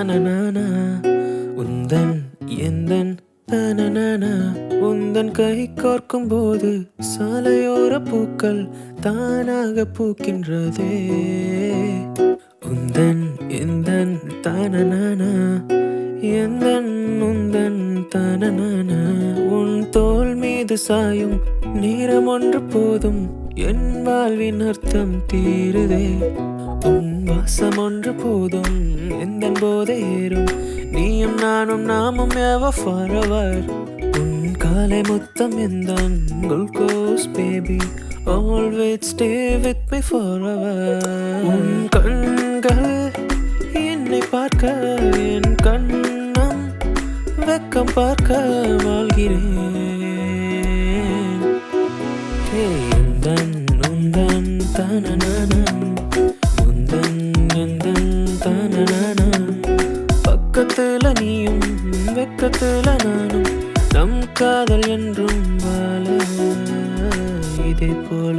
தானனானா உந்தன் எந்தன் தானனானா உந்தன் கை கோர்க்கும் போது சாலையோர பூக்கள் தானாக பூக்கின்றதே உந்தன் எந்தன் தானனானா எந்தன் உந்தன் தானனானா உன் தோள் மீது சாயும் நேரம் ஒன்று போதும் என் வாழ்வின் அர்த்தம் தீருதே உன் வாசம் ஒன்று போதும் எந்தன் போதை ஏறும் நீயும் நானும் நாமும் ever forever உன் காலை முத்தம் எந்தன் glucose baby always stay with me forever உன் கண்கள் என்னை பார்க்க என் கண்ணம் வெக்கம் பார்க்க வாழ்கிறேன் உந்தன் உந்தன் தானனானா உந்தன் எந்தன் தானனானா பக்கத்துல நீயும் வெக்கத்துல நானும் நம் காதல் என்றும் வாழ இதே போல